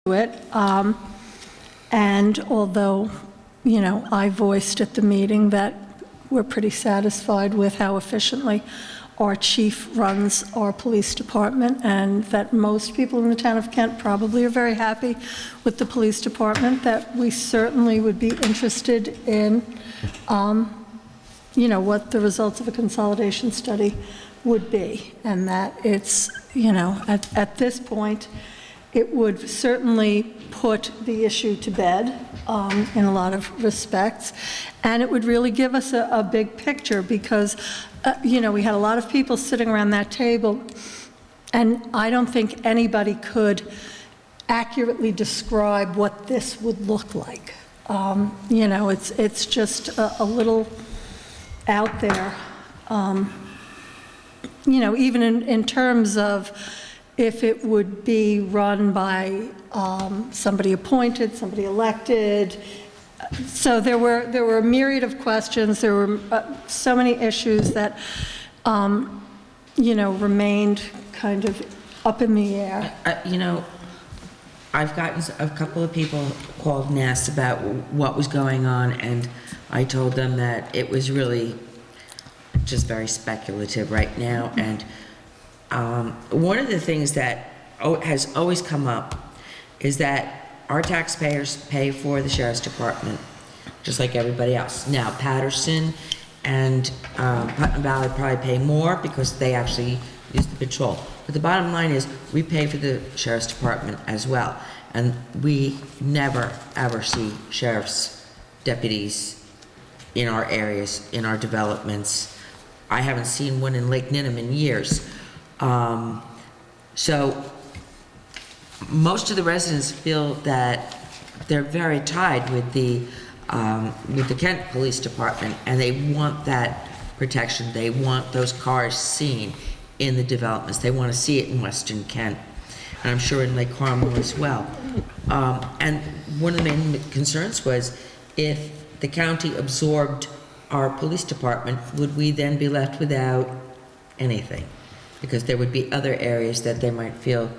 it. And although, I voiced at the meeting that we're pretty satisfied with how efficiently our chief runs our police department, and that most people in the town of Kent probably are very happy with the police department, that we certainly would be interested in, what the results of a consolidation study would be. And that it's, at this point, it would certainly put the issue to bed in a lot of respects, and it would really give us a big picture because, we had a lot of people sitting around that table, and I don't think anybody could accurately describe what this would look like. It's just a little out there, even in terms of if it would be run by somebody appointed, somebody elected. So there were a myriad of questions. There were so many issues that, remained kind of up in the air. I've gotten a couple of people called and asked about what was going on, and I told them that it was really just very speculative right now. And one of the things that has always come up is that our taxpayers pay for the sheriff's department, just like everybody else. Now, Patterson and Putnam Valley probably pay more because they actually use the patrol. But the bottom line is we pay for the sheriff's department as well. And we never, ever see sheriff's deputies in our areas, in our developments. I haven't seen one in Lake Ninnim in years. So most of the residents feel that they're very tied with the Kent Police Department, and they want that protection. They want those cars seen in the developments. They want to see it in Western Kent, and I'm sure in Lake Carmel as well. And one of the main concerns was if the county absorbed our police department, would we then be left without anything? Because there would be other areas that they might feel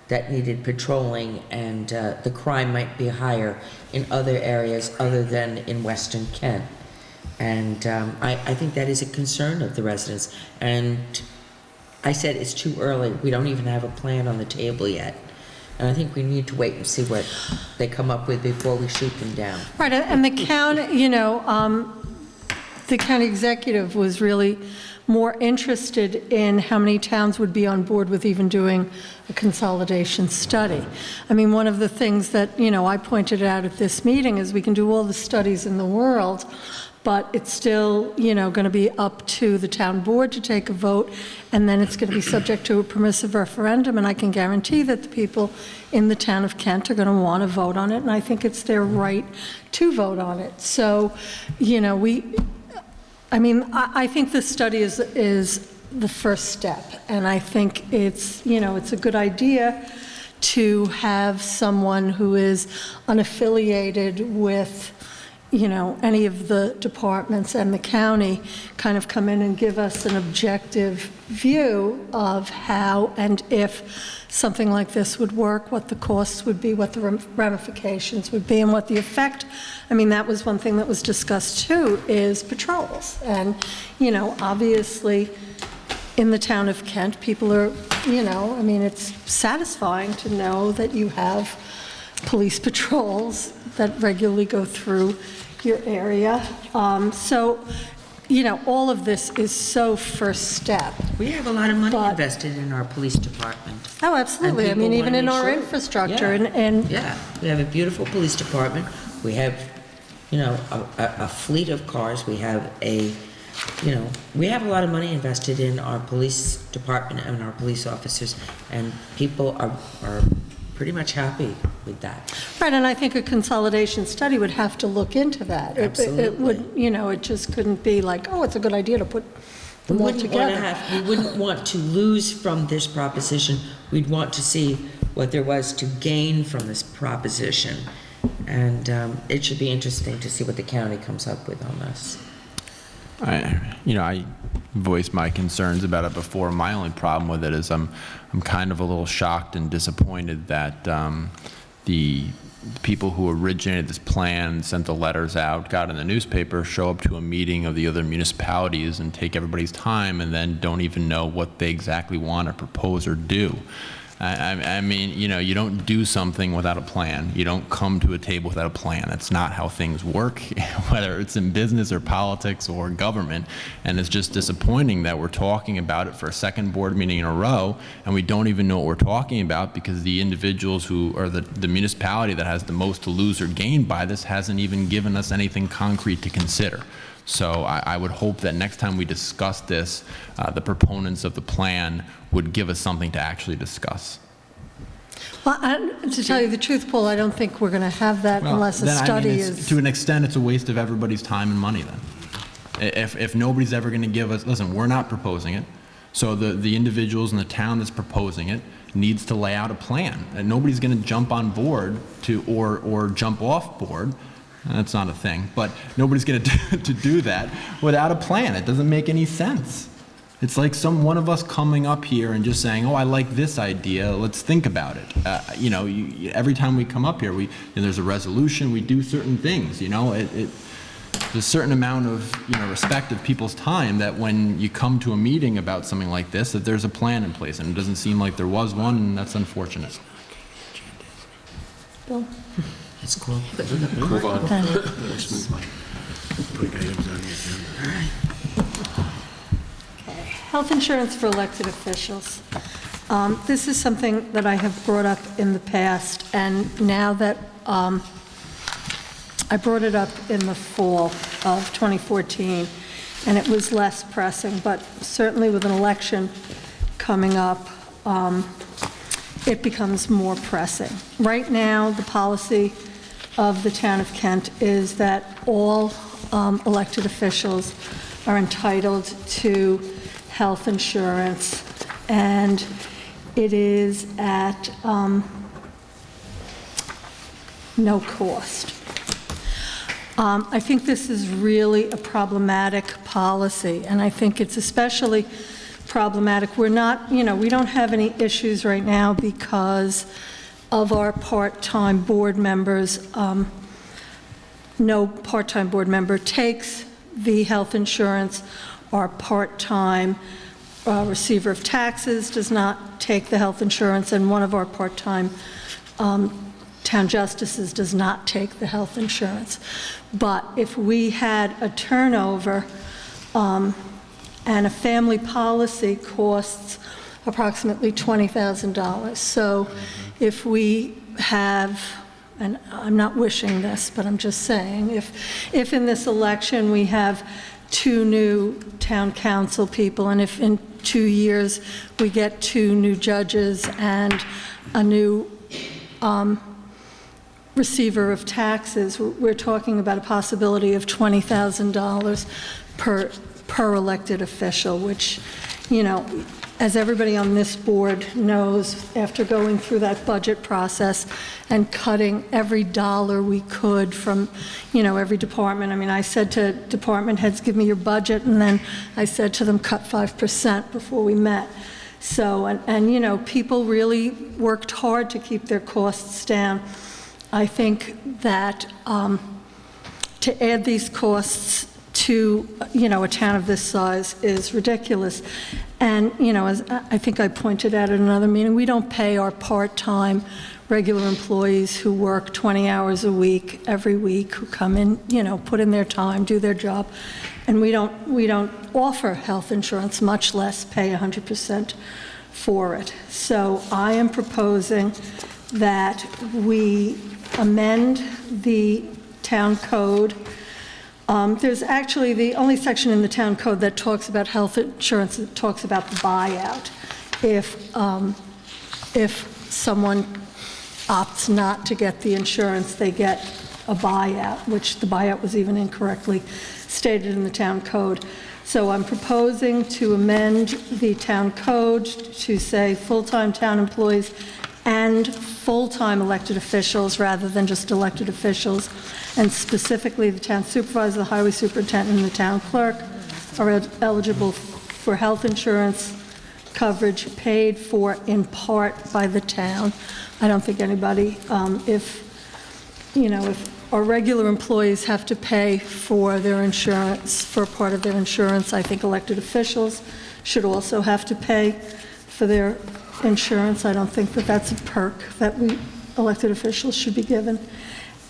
that needed patrolling, and the crime might be higher in other areas other than in Western Kent. And I think that is a concern of the residents. And I said it's too early. We don't even have a plan on the table yet. And I think we need to wait and see what they come up with before we shoot them down. Right, and the county, the county executive was really more interested in how many towns would be on board with even doing a consolidation study. I mean, one of the things that, I pointed out at this meeting is we can do all the studies in the world, but it's still, going to be up to the town board to take a vote, and then it's going to be subject to a permissive referendum, and I can guarantee that the people in the town of Kent are going to want to vote on it, and I think it's their right to vote on it. So, I think this study is the first step, and I think it's, it's a good idea to have someone who is unaffiliated with, any of the departments and the county kind of come in and give us an objective view of how and if something like this would work, what the costs would be, what the ramifications would be, and what the effect. That was one thing that was discussed too, is patrols. And, obviously in the town of Kent, people are, it's satisfying to know that you have police patrols that regularly go through your area. All of this is so first step. We have a lot of money invested in our police department. Oh, absolutely. Even in our infrastructure. Yeah, we have a beautiful police department. We have, a fleet of cars. We have we have a lot of money invested in our police department and our police officers, and people are pretty much happy with that. Right, and I think a consolidation study would have to look into that. Absolutely. It would, it just couldn't be like, oh, it's a good idea to put them all together. We wouldn't want to lose from this proposition. We'd want to see what there was to gain from this proposition. And it should be interesting to see what the county comes up with on this. I voiced my concerns about it before. My only problem with it is I'm kind of a little shocked and disappointed that the people who originated this plan, sent the letters out, got in the newspaper, show up to a meeting of the other municipalities and take everybody's time and then don't even know what they exactly want to propose or do. I mean, you know, you don't do something without a plan. You don't come to a table without a plan. That's not how things work, whether it's in business or politics or government. And it's just disappointing that we're talking about it for a second board meeting in a row, and we don't even know what we're talking about because the individuals who, or the municipality that has the most to lose or gain by this hasn't even given us anything concrete to consider. So I would hope that next time we discuss this, the proponents of the plan would give us something to actually discuss. Well, to tell you the truth, Paul, I don't think we're going to have that unless a Then, study I mean, is... to an extent, it's a waste of everybody's time and money then. If nobody's ever going to give us, listen, we're not proposing it, so the individuals in the town that's proposing it needs to lay out a plan. And nobody's going to jump on board to, or jump off board. That's not a thing, but nobody's going to do that without a plan. It doesn't make any sense. It's like one of us coming up here and just saying, "Oh, I like this idea. Let's think about it." You know, every time we come up here, there's a resolution. We do certain things. You know, there's a certain amount of respect of people's time that when you come to a meeting about something like this, that there's a plan in place, and it doesn't seem like there was one, and that's unfortunate. Bill? It's cool. Move on. Then- Let's move on. Put items on the agenda. Health insurance for elected officials. This is something that I have brought up in the past, and now that I brought it up in the fall of 2014, and it was less pressing, but certainly with an election coming up, it becomes more pressing. Right now, the policy of the town of Kent is that all elected officials are entitled to health insurance, and it is at no cost. I think this is really a problematic policy, and I think it's especially problematic. We're not, we don't have any issues right now because of our part-time board members. No part-time board member takes the health insurance. Our part-time receiver of taxes does not take the health insurance, and one of our part-time town justices does not take the health insurance. But if we had a turnover, and a family policy costs approximately $20,000. So if we have, and I'm not wishing this, but I'm just saying, if in this election we have 2 new town council people, and if in 2 years we get 2 new judges and a new receiver of taxes, we're talking about a possibility of $20,000 per elected official, which, as everybody on this board knows, after going through that budget process and cutting every dollar we could from, every department. I mean, I said to department heads, give me your budget, and then I said to them, cut 5% before we met. So, and people really worked hard to keep their costs down. I think that to add these costs to, a town of this size is ridiculous. And, as I think I pointed out at another meeting, we don't pay our part-time regular employees who work 20 hours a week, every week, who come in, put in their time, do their job. And we don't offer health insurance, much less pay 100% for it. So I am proposing that we amend the town code. There's actually the only section in the town code that talks about health insurance that talks about the buyout. If someone opts not to get the insurance, they get a buyout, which the buyout was even incorrectly stated in the town code. So I'm proposing to amend the town code to say full-time town employees and full-time elected officials rather than just elected officials, and specifically the town supervisor, the highway superintendent, and the town clerk are eligible for health insurance coverage paid for in part by the town. I don't think anybody, if our regular employees have to pay for their insurance, for part of their insurance, I think elected officials should also have to pay for their insurance. I don't think that that's a perk that we elected officials should be given.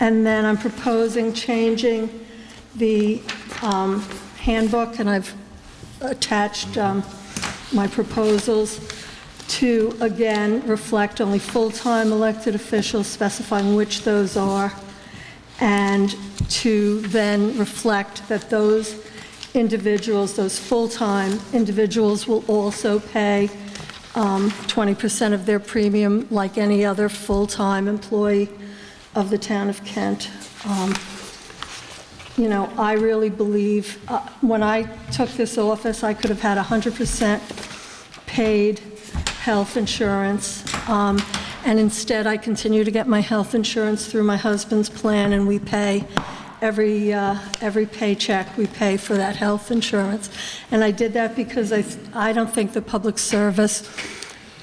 And then I'm proposing changing the handbook, and I've attached my proposals to, again, reflect only full-time elected officials, specifying which those are, and to then reflect that those individuals, those full-time individuals, will also pay 20% of their premium like any other full-time employee of the town of Kent. I really believe, when I took this office, I could have had 100% paid health insurance, and instead I continue to get my health insurance through my husband's plan, and we pay every paycheck, we pay for that health insurance. And I did that because I don't think the public service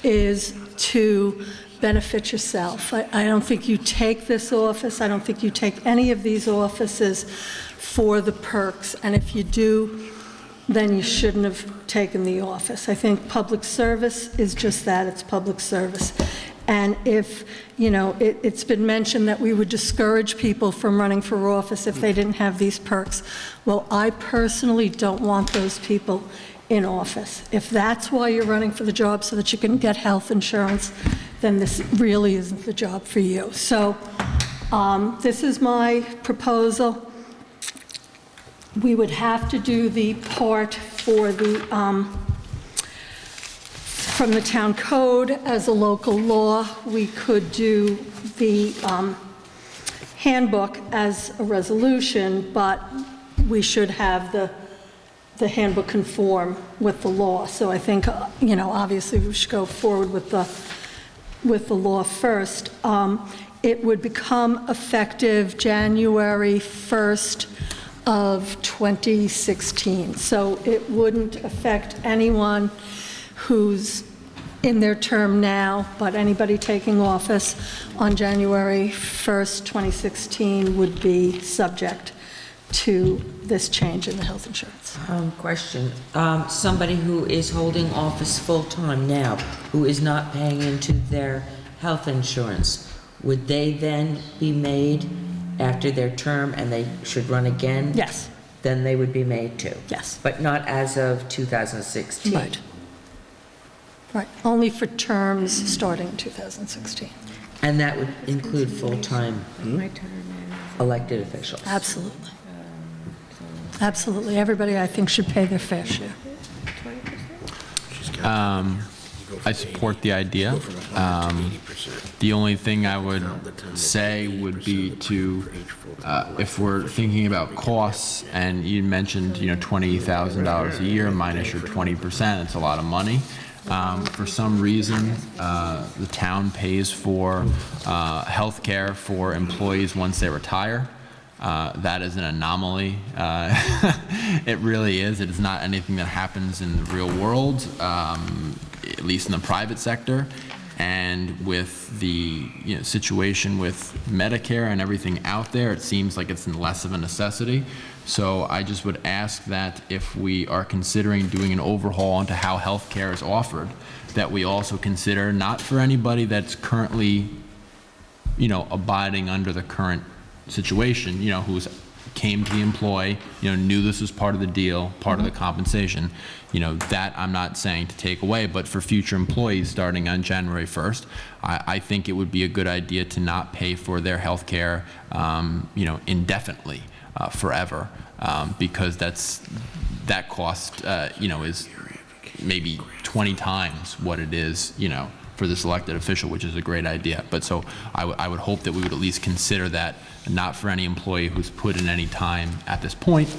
is to benefit yourself. I don't think you take this office, I don't think you take any of these offices for the perks, and if you do, then you shouldn't have taken the office. I think public service is just that, it's public service. And if, it's been mentioned that we would discourage people from running for office if they didn't have these perks. Well, I personally don't want those people in office. If that's why you're running for the job, so that you can get health insurance, then this really isn't the job for you. So this is my proposal. We would have to do the part for the, from the town code as a local law. We could do the handbook as a resolution, but we should have the handbook conform with the law. So I think, obviously we should go forward with the law first. It would become effective January 1st of 2016. So it wouldn't affect anyone who's in their term now, but anybody taking office on January 1st, 2016 would be subject to this change in the health insurance. Question. Somebody who is holding office full-time now, who is not paying into their health insurance, would they then be made after their term and they should run again? Yes. Then they would be made too? Yes. But not as of 2016? Right. Right. Only for terms starting in 2016. And that would include full-time elected officials? Absolutely. Absolutely. Everybody, I think, should pay their fair share. I support the idea. The only thing I would say would be to, if we're thinking about costs, and you mentioned, $20,000 a year minus your 20%, it's a lot of money. For some reason, the town pays for health care for employees once they retire. That is an anomaly. It really is. It is not anything that happens in the real world, at least in the private sector. And with the situation with Medicare and everything out there, it seems like it's less of a necessity. So I just would ask that if we are considering doing an overhaul into how health care is offered, that we also consider not for anybody that's currently, abiding under the current situation, who's came to the employee, knew this was part of the deal, part of the compensation, that I'm not saying to take away, but for future employees starting on January 1st, I think it would be a good idea to not pay for their health care, indefinitely, forever, because that cost, is maybe 20 times what it is, for this elected official, which is a great idea. But so I would hope that we would at least consider that, not for any employee who's put in any time at this point,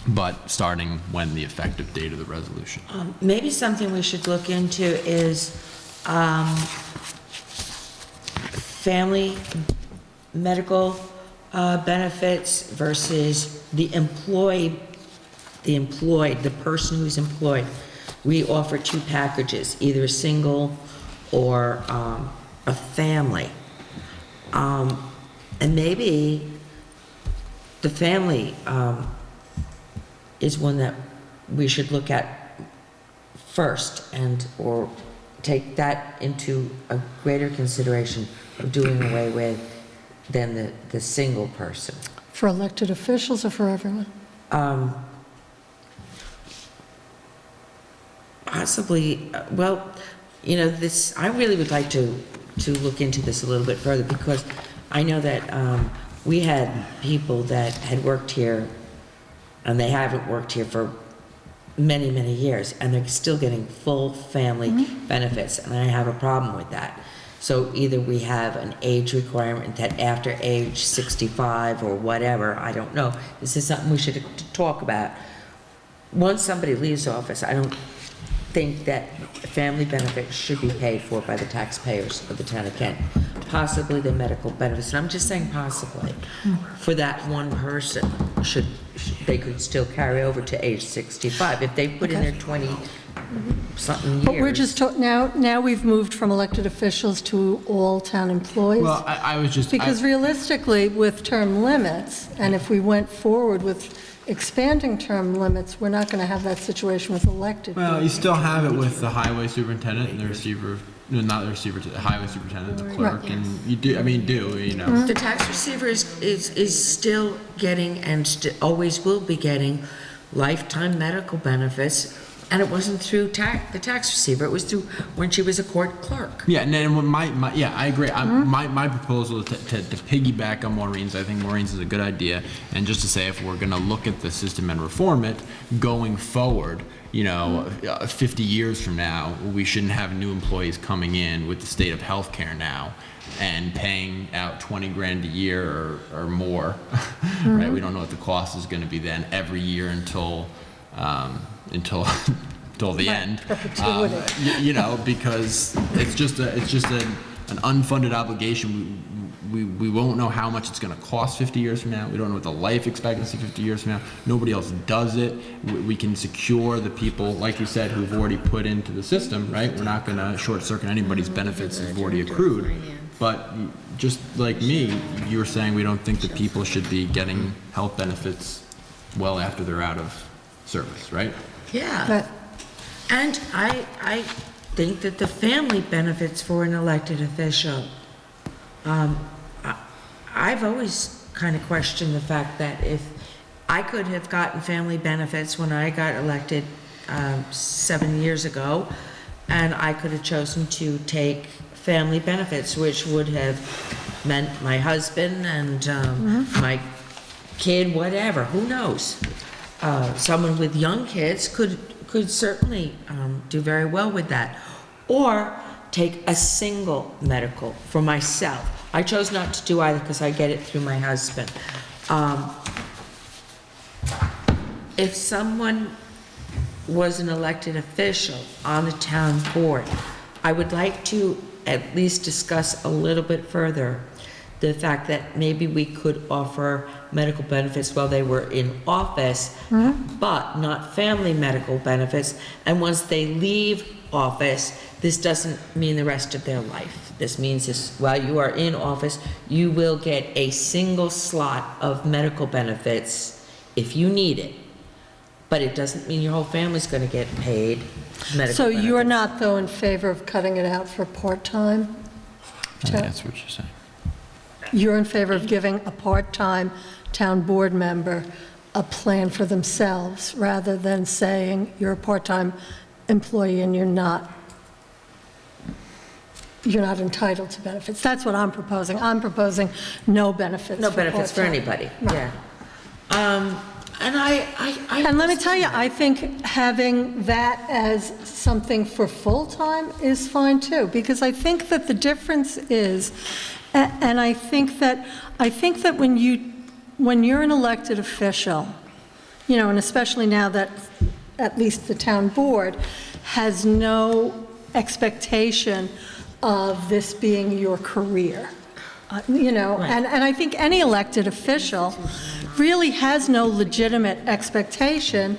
but starting when the effective date of the resolution. Maybe something we should look into is family medical benefits versus the person who's employed. we offer two packages, either a single or a family. And maybe the family is one that we should look at first or take that into a greater consideration of doing away with than the single person. For elected officials or for everyone? Possibly, well, you know, this, I really would like to look into this a little bit further, because I know that we had people that had worked here, and they haven't worked here for many, many years, and they're still getting full family benefits, and I have a problem with that. So either we have an age requirement that after age 65 or whatever, I don't know, this is something we should talk about. Once somebody leaves office, I don't think that family benefits should be paid for by the taxpayers of the town of Kent. Possibly the medical benefits, and I'm just saying possibly, for that one person, they could still carry over to age 65 if they put in their 20-something years. But we're just, now we've moved from elected officials to all town employees. Well, I was just. Because realistically, with term limits, and if we went forward with expanding term limits, we're not going to have that situation with elected. Well, you still have it with the highway superintendent and the receiver, no, not the receiver, the highway superintendent, the clerk, and you do, I mean, you know. The tax receiver is still getting, and always will be getting, lifetime medical benefits, and it wasn't through the tax receiver, it was through when she was a court clerk. Yeah, and then when yeah, I agree. My proposal is to piggyback on Maureen's. I think Maureen's is a good idea, and just to say, if we're going to look at the system and reform it going forward, you know, 50 years from now, we shouldn't have new employees coming in with the state of healthcare now and paying out 20 grand a year or more, right? We don't know what the cost is going to be then every year until the end. Perpetuity. You know, because it's just an unfunded obligation. We won't know how much it's going to cost 50 years from now. We don't know what the life expectancy 50 years from now. Nobody else does it. We can secure the people, like you said, who've already put into the system, right? We're not going to short circuit anybody's benefits that have already accrued. But just like me, you were saying we don't think that people should be getting health benefits well after they're out of service, right? Yeah. But And I think that the family benefits for an elected official, I've always kind of questioned the fact that if I could have gotten family benefits when I got elected 7 years ago, and I could have chosen to take family benefits, which would have meant my husband and my kid, whatever, who knows? Someone with young kids could certainly do very well with that. Or take a single medical for myself. I chose not to do either because I get it through my husband. If someone was an elected official on the town board, I would like to at least discuss a little bit further the fact that maybe we could offer medical benefits while they were in office, but not family medical benefits. And once they leave office, this doesn't mean the rest of their life. This means this, while you are in office, you will get a single slot of medical benefits if you need it. But it doesn't mean your whole family's going to get paid medical so benefits. you're not, though, in favor of cutting it out for part-time? I think that's what you're saying. You're in favor of giving a part-time town board member a plan for themselves, rather than saying you're a part-time employee and you're not entitled to benefits. That's what I'm proposing. I'm proposing no benefits. No benefits for part-time. anybody, Right. yeah. And And let me tell you, I think having that as something for full-time is fine too, because I think that the difference is, and I think that when you're an elected official, you know, and especially now that at least the town board has no expectation of this being your career, you know, Right. and I think any elected official really has no legitimate expectation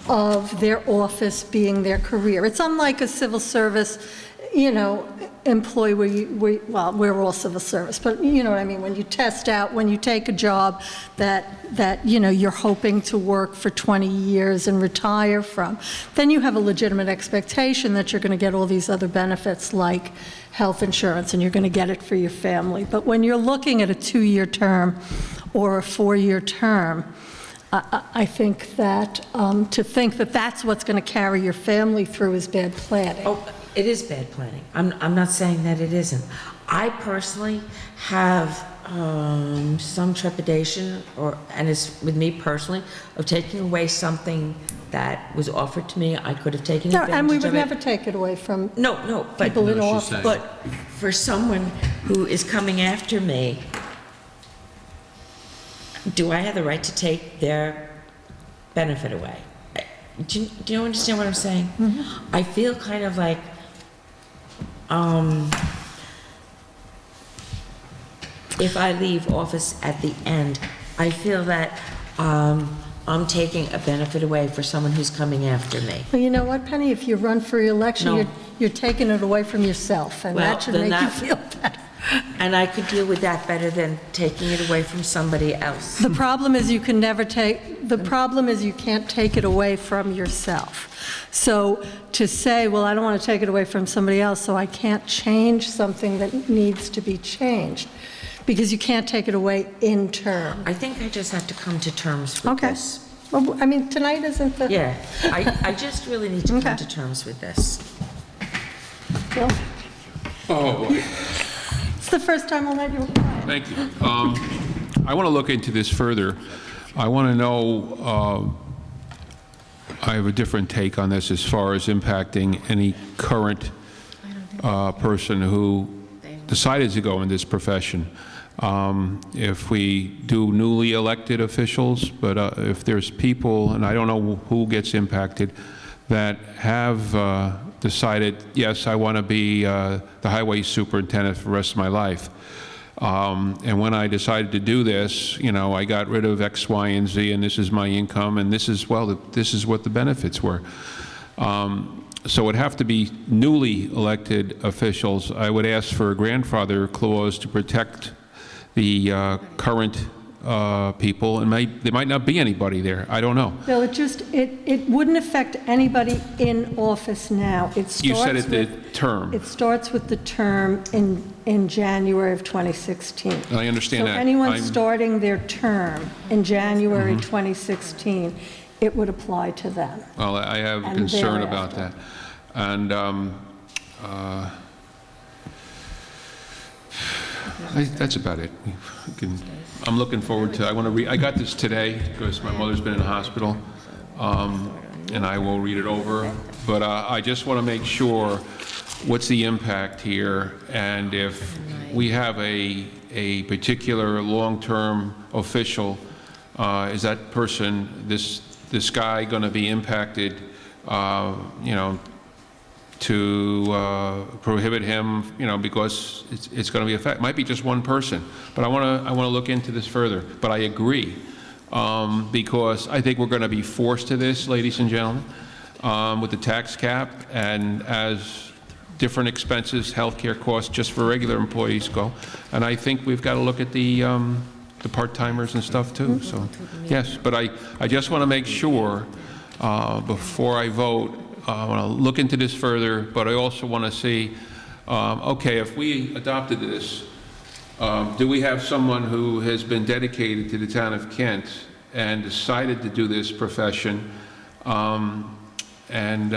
of their office being their career. It's unlike a civil service, employee well, we're all civil service, but you know what I mean, when you test out, when you take a job that you're hoping to work for 20 years and retire from, then you have a legitimate expectation that you're going to get all these other benefits like health insurance, and you're going to get it for your family. But when you're looking at a 2-year term or a 4-year term, I think that to think that that's what's going to carry your family through is bad planning. Oh, it is bad planning. I'm not saying that it isn't. I personally have some trepidation, and it's with me personally, of taking away something that was offered to me. I could have taken No, advantage of it. and we would never take it away from No, but people in No, she's office. saying- But for someone who is coming after me, do I have the right to take their benefit away? Do you understand what I'm saying? I feel kind of like, if I leave office at the end, I feel that I'm taking a benefit away for someone who's coming after me. Well, you know what, Penny? If you run for re-election, No. you're taking it away from yourself, and Well, that should then make you that- feel better. And I could deal with that better than taking it away from somebody else. The problem is you can't take it away from yourself. So to say, well, I don't want to take it away from somebody else, so I can't change something that needs to be changed, because you can't take it away in term. I think I just have to come to terms with Okay. this. Well, I mean, tonight isn't the... Yeah, I just really need to come Okay. to terms with this. Well, Oh, boy. it's the first time I'll let you apply. Thank you. I want to look into this further. I want to know, I have a different take on this as far as impacting any current person who decided to go in this profession. If we do newly elected officials, but if there's people, and I don't know who gets impacted, that have decided, yes, I want to be the highway superintendent for the rest of my life. And when I decided to do this, I got rid of X, Y, and Z, and this is my income, and this is what the benefits were. So it would have to be newly elected officials. I would ask for a grandfather clause to protect the current people, and there might not be anybody there. I don't know. No, it wouldn't affect anybody in office now. You said it the term. It starts with the term in January of 2016. I understand that. So anyone I'm- starting their term in January 2016, it would apply to them. Well, I have a And concern about thereafter. that. And that's about it. I'm looking forward to, I got this today because my mother's been in the hospital, and I will read it over. But I just want to make sure what's the impact here, and if we have a particular long-term official, is that person, this guy going to be impacted, to prohibit him, because it's going to be a fact. It might be just one person, but I want to look into this further. But I agree, because I think we're going to be forced to this, ladies and gentlemen, with the tax cap, and as different expenses, healthcare costs, just for regular employees go. And I think we've got to look at the part-timers and stuff too. So yes, but I just want to make sure before I vote. I want to look into this further, but I also want to see, okay, if we adopted this, do we have someone who has been dedicated to the town of Kent and decided to do this profession, and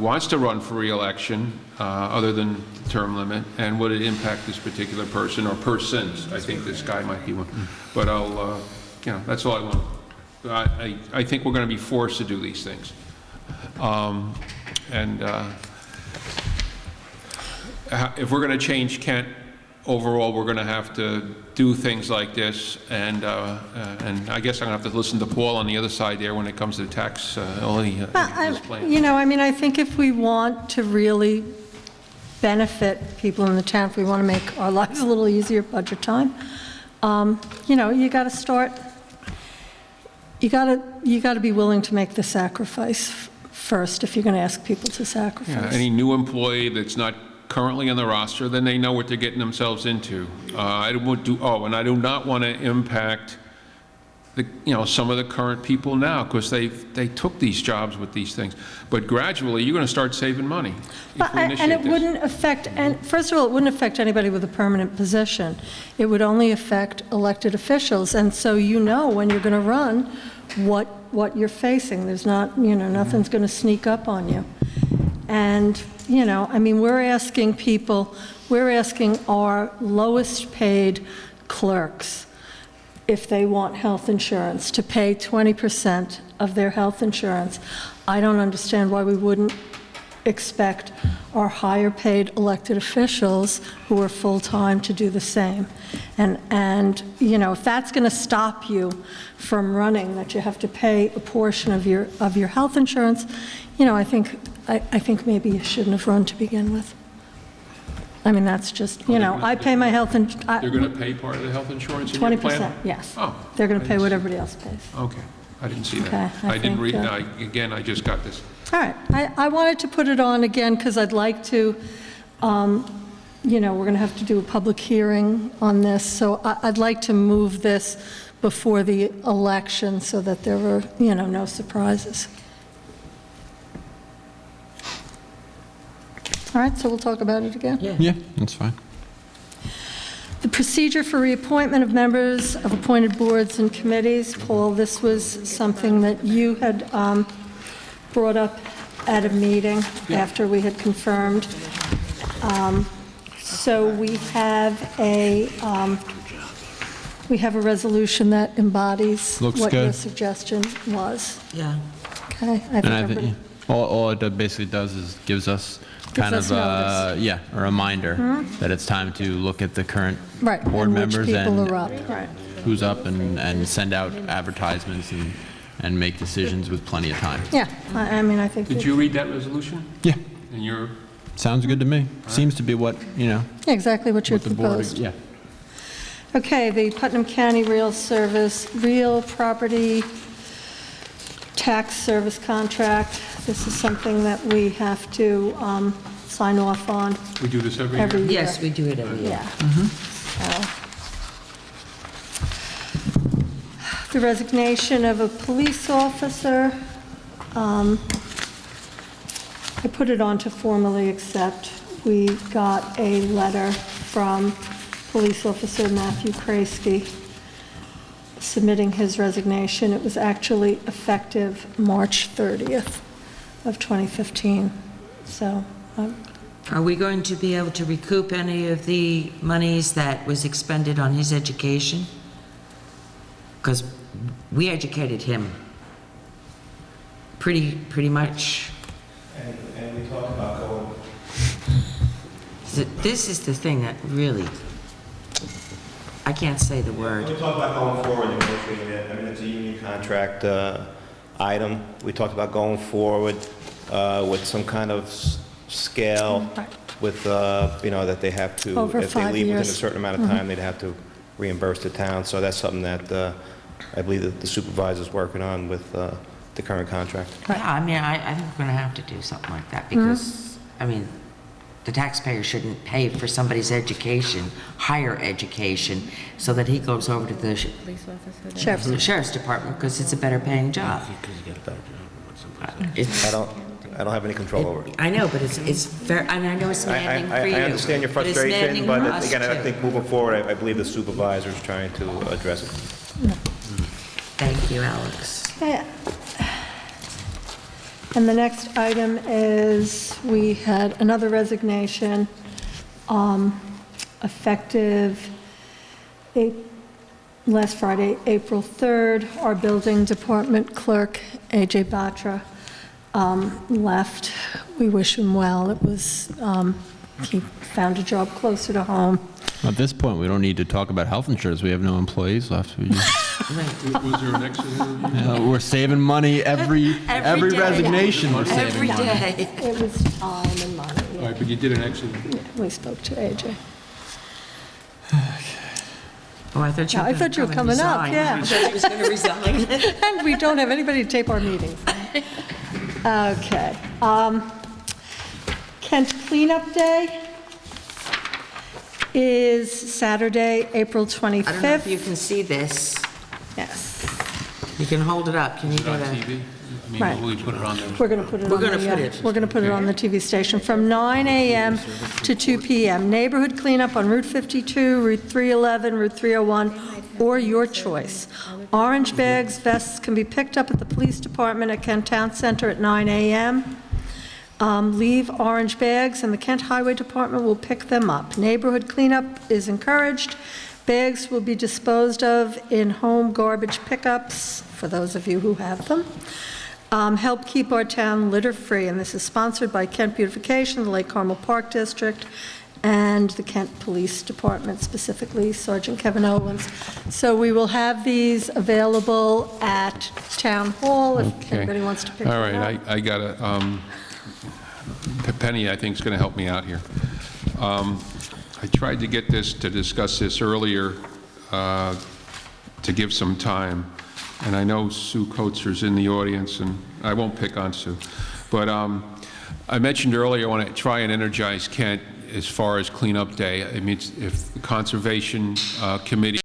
wants to run for re-election, other than the term limit, and would it impact this particular person or persons? I think this guy might be one. But I'll, that's all I want. I think we're going to be forced to do these things. If we're going to change Kent overall, we're going to have to do things like this, and I guess I'm going to have to listen to Paul on the other side there when it comes to the tax, his plan. I think if we want to really benefit people in the town, if we want to make our lives a little easier budget time, you got to start you gotta be willing to make the sacrifice first if you're going to ask people to Yeah, sacrifice. any new employee that's not currently on the roster, then they know what they're getting themselves into. I would do, and I do not want to impact some of the current people now, because they took these jobs with these things. But gradually, you're going to start saving money if we initiate And it this. wouldn't affect, and first of all, it wouldn't affect anybody with a permanent position. It would only affect elected officials, and so you know when you're going to run what you're facing. There's not, nothing's going to sneak up on you. And, I mean, we're asking our lowest paid clerks, if they want health insurance, to pay 20% of their health insurance. I don't understand why we wouldn't expect our higher paid elected officials who are full-time to do the same. And if that's going to stop you from running, that you have to pay a portion of your health insurance, I think maybe you shouldn't have run to begin with. I mean, that's just, I pay my health insurance. They're going to pay part of the health insurance in your plan? 20%, yes. Oh. They're going to I pay didn't what see- everybody else pays. Okay, I didn't see Okay, that. I I didn't think, read, uh, I just got this. All right, I wanted to put it on again because I'd like to, we're going to have to do a public hearing on this, so I'd like to move this before the election so that there were, no surprises. All right, so we'll talk about it again. Yeah, that's fine. The procedure for reappointment of members of appointed boards and committees. Paul, this was something that you had brought up at a meeting after we had confirmed. So we have a resolution that embodies Looks what your good. suggestion was. Yeah. Okay? I think And I everybody- think, all it basically does is gives us kind us of, notice. a reminder that it's time to look at the current Right, board and which members people and are up, right. who's up and send out advertisements and make decisions with plenty of time. Yeah, I mean, I think. Did you read that resolution? Yeah, And you're, sounds good to me. Seems to be what, Exactly what you what had the board, proposed. yeah. Okay, the Putnam County Real Property Tax Service Contract. This is something that we have to sign off on we do this every year? every year. Yes, we do it every year. Yeah. So, the resignation of a police officer. I put it on to formally accept. We got a letter from Police Officer Matthew Kraske submitting his resignation. It was actually effective March 30th of 2015. So, Are we going to be able to recoup any of the monies that was expended on his education? Because we educated him pretty much. And we talked about going, This is the thing that really, I can't say the word. we talked about going forward, negotiating it. I mean, it's a union contract item. We talked about going forward with some kind of scale Right. with, that they have to, Over if they 5 leave within a years. certain amount of time, they'd have to reimburse the town. So that's something that I believe that the supervisor's working on with the current contract. Yeah, I mean, I think we're going to have to do something like that because, I mean, the taxpayer shouldn't pay for somebody's education, higher education, so that he goes over to the sheriff's department because it's a better paying job. Because you get a better job. It's- I don't have any control over it. I know, but it's very, and I know it's maddening for you. I understand your but it's frustration, maddening but for us, again, I too. think moving forward, I believe the supervisor's trying to address it. Thank you, Alex. yeah. And the next item is, we had another resignation effective last Friday, April 3rd. Our building department clerk, AJ Batra, left. We wish him well. It was, he found a job closer to home. At this point, we don't need to talk about health insurance. We have no employees left. We just, Was there an exit interview? we're saving money every day. resignation. We're saving Every money. day. It was time and money. All right, but you did an exit. We spoke to AJ. Oh, I thought you Yeah, were I going thought to you were come and coming up, resign. yeah. I thought you was going to resign. And we don't have anybody to tape our meetings. Okay. Kent Cleanup Day is Saturday, April 25th. I don't know if you can see this. Yes. You can hold it up. Can you Is it get on a... TV? I mean, Right. will we put it on there? We're going to put it We're on gonna the, put it. we're going to put it on the TV station from 9 a.m. to 2 p.m. Neighborhood cleanup on Route 52, Route 311, Route 301, or your choice. Orange bags, vests can be picked up at the police department at Kent Town Center at 9 a.m. Leave orange bags, and the Kent Highway Department will pick them up. Neighborhood cleanup is encouraged. Bags will be disposed of in home garbage pickups, for those of you who have them. Help keep our town litter-free, and this is sponsored by Kent Beautification, the Lake Carmel Park District, and the Kent Police Department, specifically Sergeant Kevin Owens. So we will have these available at Town Hall if Okay. anybody wants to pick All them up. right, I got a, Penny, I think, is going to help me out here. I tried to get this, to discuss this earlier, to give some time, and I know Sue Coatzer's in the audience, and I won't pick on Sue, but I mentioned earlier, I want to try and energize Kent as far as cleanup day. I mean, if the Conservation Committee